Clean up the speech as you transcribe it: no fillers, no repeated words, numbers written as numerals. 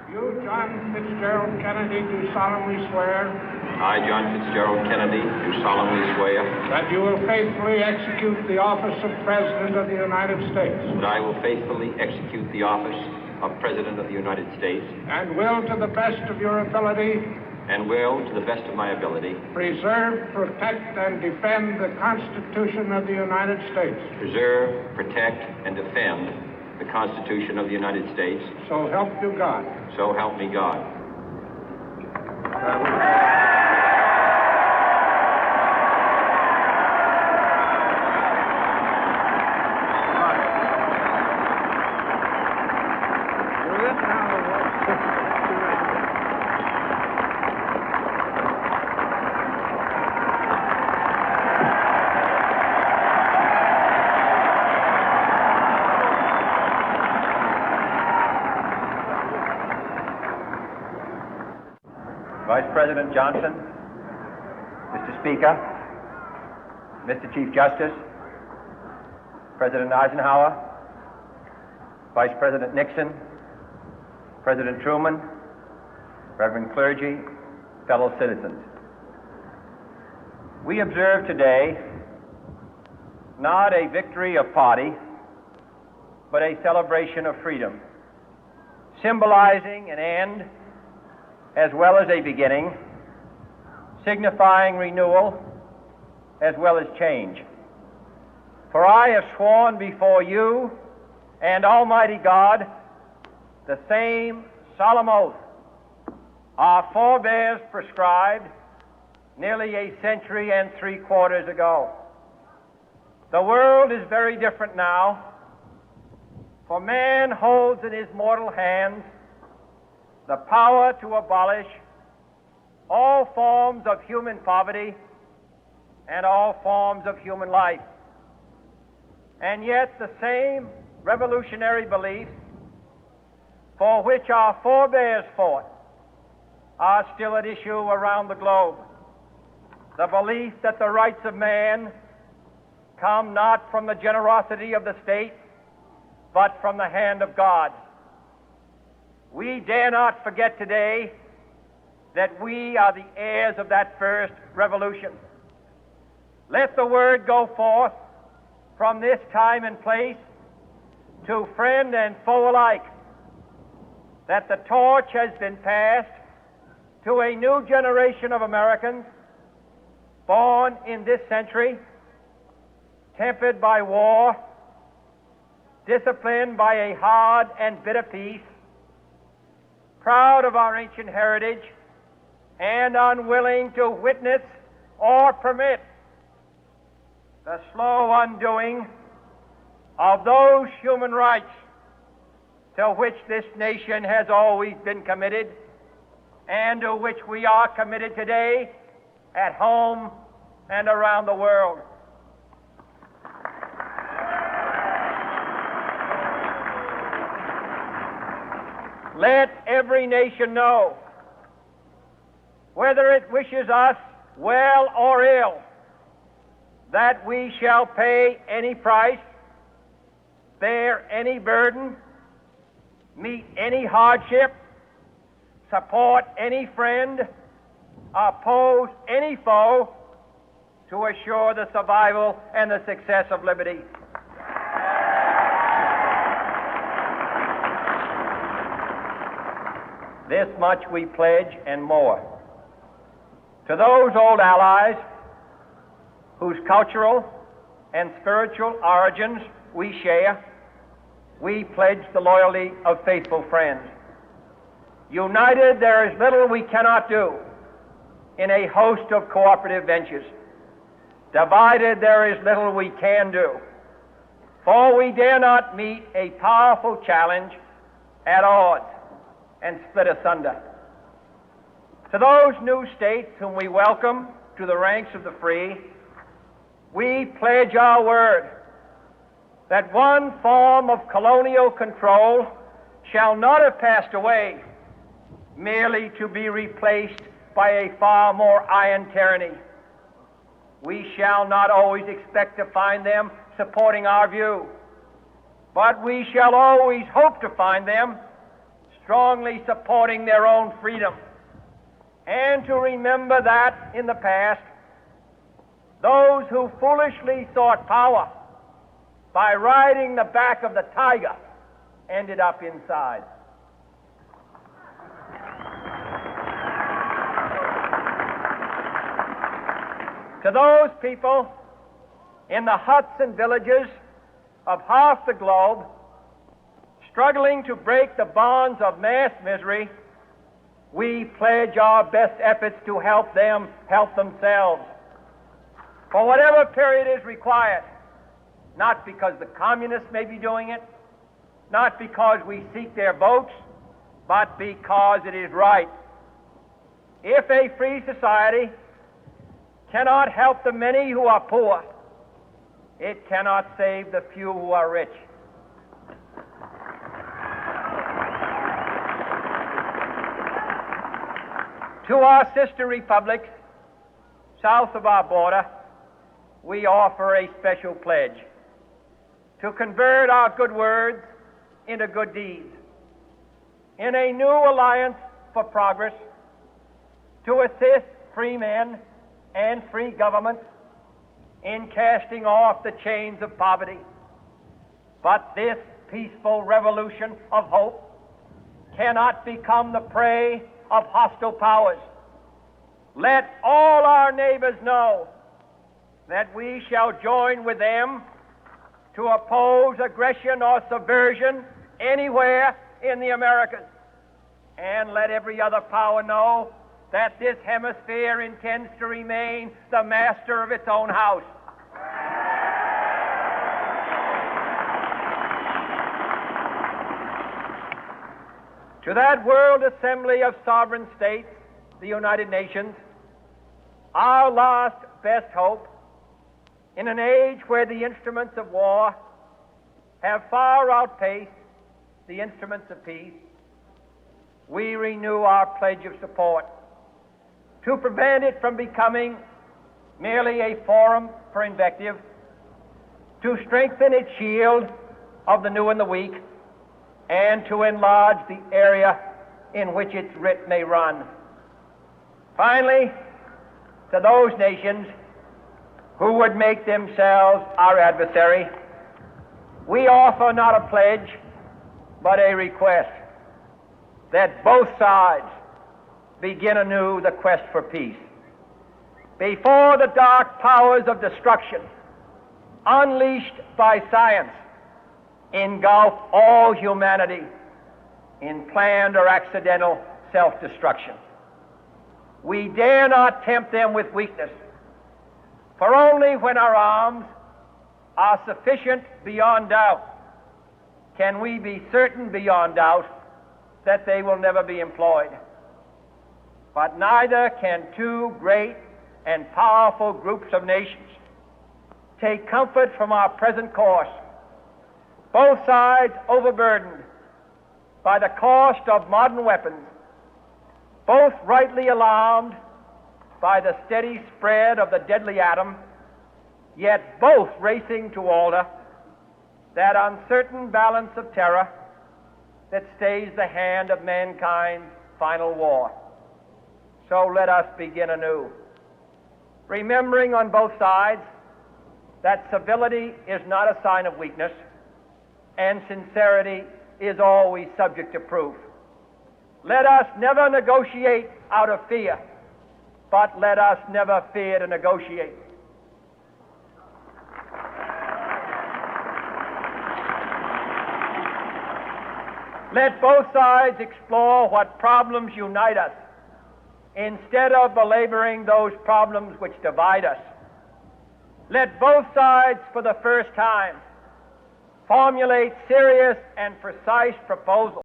You, John Fitzgerald Kennedy, do solemnly swear. I, John Fitzgerald Kennedy, do solemnly swear. That you will faithfully execute the office of President of the United States. That I will faithfully execute the office of President of the United States. And will, to the best of your ability. And will, to the best of my ability. Preserve, protect, and defend the Constitution of the United States. Preserve, protect, and defend the Constitution of the United States. So help you God. So help me God. Vice President Johnson, Mr. Speaker, Mr. Chief Justice, President Eisenhower, Vice President Nixon, President Truman, Reverend clergy, fellow citizens. We observe today not a victory of party, but a celebration of freedom, symbolizing an end as well as a beginning, signifying renewal as well as change. For I have sworn before you and Almighty God the same solemn oath our forebears prescribed nearly a century and 3/4 ago. The world is very different now, for man holds in his mortal hands the power to abolish all forms of human poverty and all forms of human life. And yet the same revolutionary beliefs for which our forebears fought are still at issue around the globe. The belief that the rights of man come not from the generosity of the state, but from the hand of God. We dare not forget today that we are the heirs of that first revolution. Let the word go forth from this time and place to friend and foe alike that the torch has been passed to a new generation of Americans born in this century, tempered by war, disciplined by a hard and bitter peace, proud of our ancient heritage, and unwilling to witness or permit the slow undoing of those human rights to which this nation has always been committed and to which we are committed today at home and around the world. Let every nation know, whether it wishes us well or ill, that we shall pay any price, bear any burden, meet any hardship, support any friend, oppose any foe to assure the survival and the success of liberty. This much we pledge and more. To those old allies whose cultural and spiritual origins we share, we pledge the loyalty of faithful friends. United, there is little we cannot do in a host of cooperative ventures. Divided, there is little we can do, for we dare not meet a powerful challenge at odds and split asunder. To those new states whom we welcome to the ranks of the free, we pledge our word that one form of colonial control shall not have passed away, merely to be replaced by a far more iron tyranny. We shall not always expect to find them supporting our view, but we shall always hope to find them strongly supporting their own freedom, and to remember that in the past, those who foolishly sought power by riding the back of the tiger ended up inside. To those people in the huts and villages of half the globe struggling to break the bonds of mass misery, we pledge our best efforts to help them help themselves for whatever period is required, not because the communists may be doing it, not because we seek their votes, but because it is right. If a free society cannot help the many who are poor, it cannot save the few who are rich. To our sister republics south of our border, we offer a special pledge to convert our good words into good deeds, in a new alliance for progress, to assist free men and free governments in casting off the chains of poverty. But this peaceful revolution of hope cannot become the prey of hostile powers. Let all our neighbors know that we shall join with them to oppose aggression or subversion anywhere in the Americas. And let every other power know that this hemisphere intends to remain the master of its own house. To that World Assembly of Sovereign States, the United Nations, our last best hope, in an age where the instruments of war have far outpaced the instruments of peace, we renew our pledge of support to prevent it from becoming merely a forum for invective, to strengthen its shield of the new and the weak, and to enlarge the area in which its writ may run. Finally, to those nations who would make themselves our adversary, we offer not a pledge, but a request that both sides begin anew the quest for peace. Before the dark powers of destruction, unleashed by science, engulf all humanity in planned or accidental self-destruction, we dare not tempt them with weakness, for only when our arms are sufficient beyond doubt can we be certain beyond doubt that they will never be employed. But neither can two great and powerful groups of nations take comfort from our present course, both sides overburdened by the cost of modern weapons, both rightly alarmed by the steady spread of the deadly atom, yet both racing to alter that uncertain balance of terror that stays the hand of mankind's final war. So let us begin anew, remembering on both sides that civility is not a sign of weakness, and sincerity is always subject to proof. Let us never negotiate out of fear, but let us never fear to negotiate. Let both sides explore what problems unite us, instead of belaboring those problems which divide us. Let both sides, for the first time, formulate serious and precise proposals